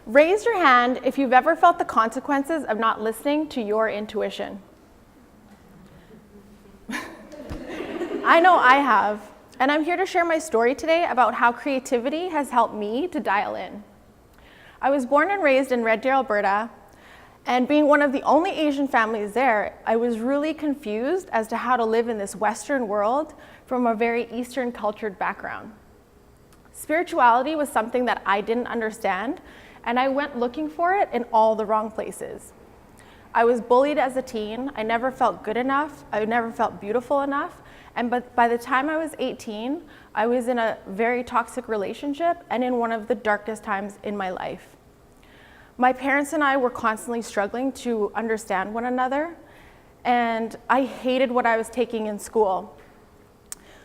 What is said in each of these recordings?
Raise your hand if you've ever felt the consequences of not listening to your intuition. I know I have, and I'm here to share my story today about how creativity has helped me to dial in. I was born and raised in Red Deer, Alberta, and being one of the only Asian families there, I was really confused as to how to live in this Western world from a very Eastern cultured background. Spirituality was something that I didn't understand, and I went looking for it in all the wrong places. I was bullied as a teen. I never felt good enough. I never felt beautiful enough. And by the time I was 18, I was in a very toxic relationship and in one of the darkest times in my life. My parents and I were constantly struggling to understand one another, and I hated what I was taking in school.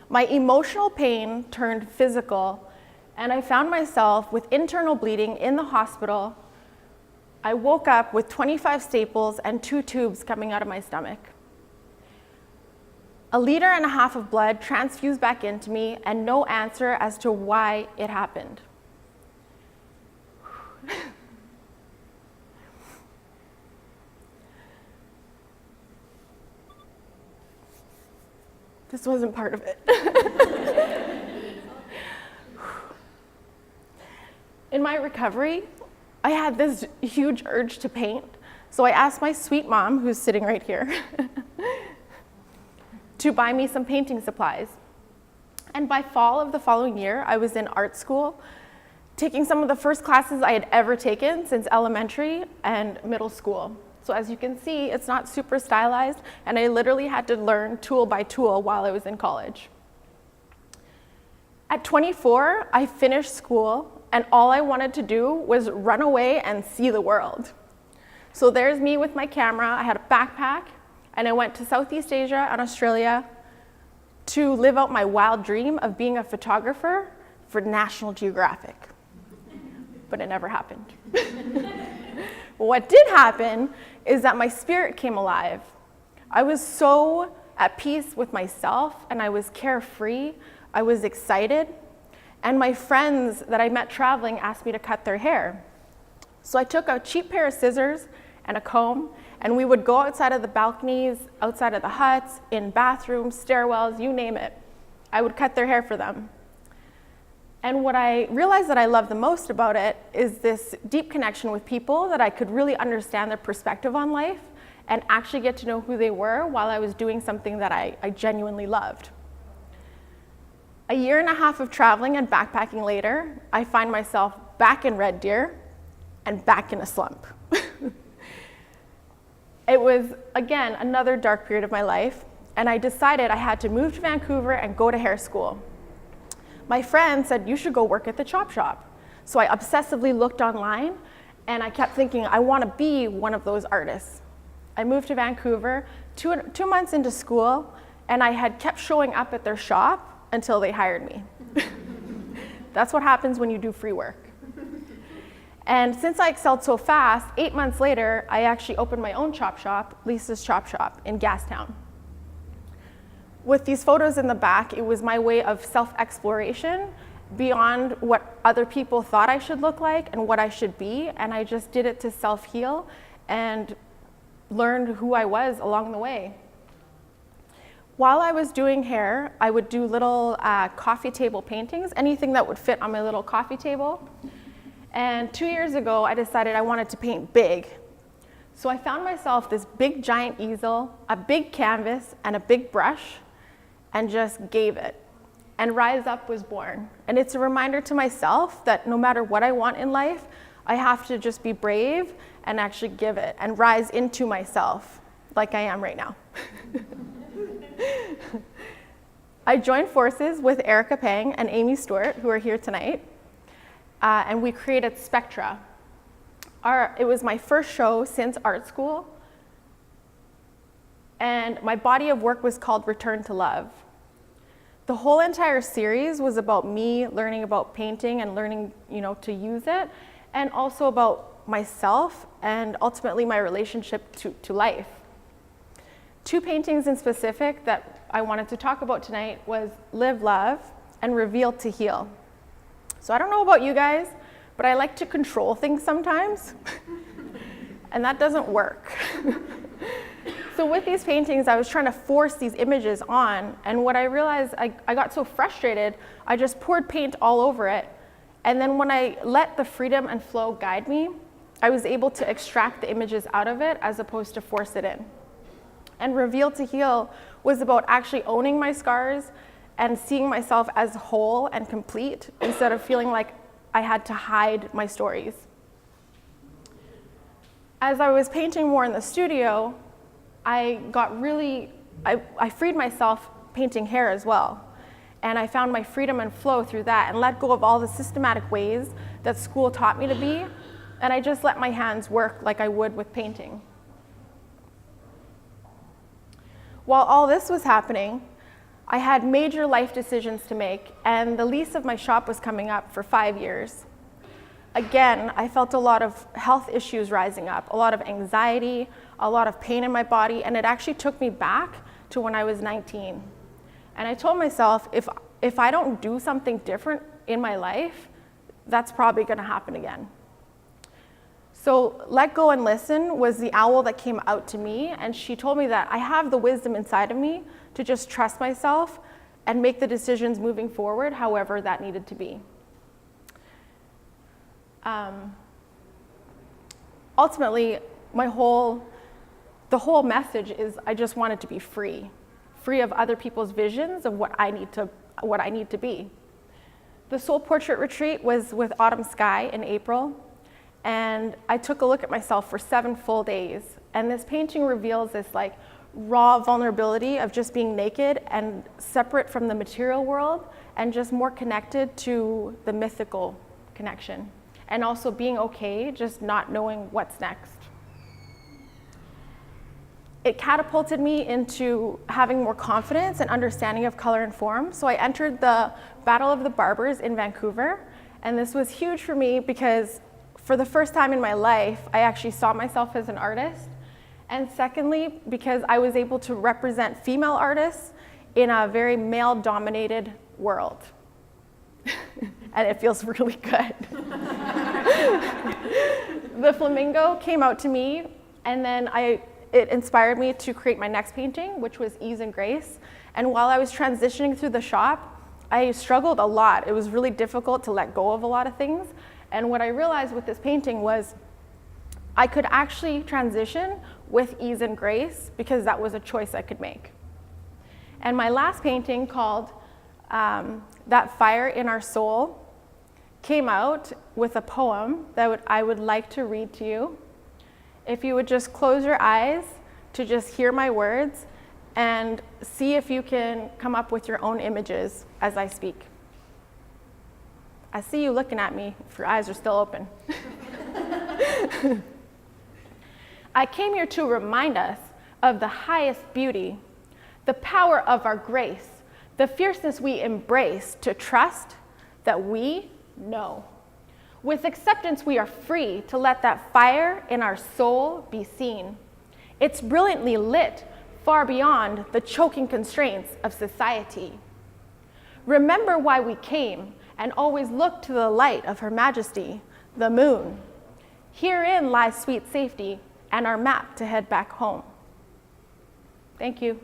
My emotional pain turned physical, and I found myself with internal bleeding in the hospital. I woke up with 25 staples and 2 tubes coming out of my stomach. 1.5 liters of blood transfused back into me, and no answer as to why it happened. This wasn't part of it. In my recovery, I had this huge urge to paint, so I asked my sweet mom, who's sitting right here, to buy me some painting supplies. And by fall of the following year, I was in art school, taking some of the first classes I had ever taken since elementary and middle school. So as you can see, it's not super stylized, and I literally had to learn tool by tool while I was in college. At 24, I finished school, and all I wanted to do was run away and see the world. So there's me with my camera. I had a backpack, and I went to Southeast Asia and Australia to live out my wild dream of being a photographer for National Geographic. But it never happened. What did happen is that my spirit came alive. I was so at peace with myself, and I was carefree. I was excited. And my friends that I met traveling asked me to cut their hair. So I took a cheap pair of scissors and a comb, and we would go outside of the balconies, outside of the huts, in bathrooms, stairwells, you name it. I would cut their hair for them. And what I realized that I loved the most about it is this deep connection with people, that I could really understand their perspective on life and actually get to know who they were while I was doing something that I genuinely loved. 1.5 years of traveling and backpacking later, I find myself back in Red Deer and back in a slump. It was, again, another dark period of my life, and I decided I had to move to Vancouver and go to hair school. My friend said, you should go work at the chop shop. So I obsessively looked online, and I kept thinking, I want to be one of those artists. I moved to Vancouver 2 months into school, and I had kept showing up at their shop until they hired me. That's what happens when you do free work. And since I excelled so fast, 8 months later, I actually opened my own chop shop, Lisa's Chop Shop, in Gastown. With these photos in the back, it was my way of self-exploration beyond what other people thought I should look like and what I should be, and I just did it to self-heal and learned who I was along the way. While I was doing hair, I would do little coffee table paintings, anything that would fit on my little coffee table. And 2 years ago, I decided I wanted to paint big. So I found myself this big giant easel, a big canvas, and a big brush, and just gave it. And Rise Up was born. And it's a reminder to myself that no matter what I want in life, I have to just be brave and actually give it and rise into myself, like I am right now. I joined forces with Erica Pang and Amy Stewart, who are here tonight, and we created Spectra. It was my first show since art school, and my body of work was called Return to Love. The whole entire series was about me learning about painting and learning, to use it, and also about myself and ultimately my relationship to life. 2 paintings in specific that I wanted to talk about tonight was Live Love and Reveal to Heal. So I don't know about you guys, but I like to control things sometimes, and that doesn't work. So with these paintings, I was trying to force these images on, and what I realized, I got so frustrated, I just poured paint all over it, and then when I let the freedom and flow guide me, I was able to extract the images out of it as opposed to force it in. And Reveal to Heal was about actually owning my scars and seeing myself as whole and complete instead of feeling like I had to hide my stories. As I was painting more in the studio, I freed myself painting hair as well. And I found my freedom and flow through that and let go of all the systematic ways that school taught me to be. And I just let my hands work like I would with painting. While all this was happening, I had major life decisions to make, and the lease of my shop was coming up for 5 years. Again, I felt a lot of health issues rising up, a lot of anxiety, a lot of pain in my body, and it actually took me back to when I was 19. And I told myself, if I don't do something different in my life, that's probably gonna happen again. So Let Go and Listen was the owl that came out to me, and she told me that I have the wisdom inside of me to just trust myself and make the decisions moving forward, however that needed to be. Ultimately, the whole message is I just wanted to be free of other people's visions of what I need to be. The Soul Portrait Retreat was with Autumn Sky in April, and I took a look at myself for 7 full days. And this painting reveals this like raw vulnerability of just being naked and separate from the material world and just more connected to the mythical connection. And also being okay, just not knowing what's next. It catapulted me into having more confidence and understanding of color and form. So I entered the Battle of the Barbers in Vancouver. And this was huge for me because for the first time in my life, I actually saw myself as an artist. And secondly, because I was able to represent female artists in a very male-dominated world. And it feels really good. The flamingo came out to me, and then it inspired me to create my next painting, which was Ease and Grace. And while I was transitioning through the shop, I struggled a lot. It was really difficult to let go of a lot of things. And what I realized with this painting was I could actually transition with ease and grace because that was a choice I could make. And my last painting, called That Fire in Our Soul, came out with a poem that I would like to read to you. If you would just close your eyes to just hear my words and see if you can come up with your own images as I speak. I see you looking at me if your eyes are still open. I came here to remind us of the highest beauty, the power of our grace, the fierceness we embrace, to trust that we know. With acceptance, we are free to let that fire in our soul be seen. It's brilliantly lit, far beyond the choking constraints of society. Remember why we came, and always look to the light of Her Majesty, the moon. Herein lies sweet safety and our map to head back home. Thank you.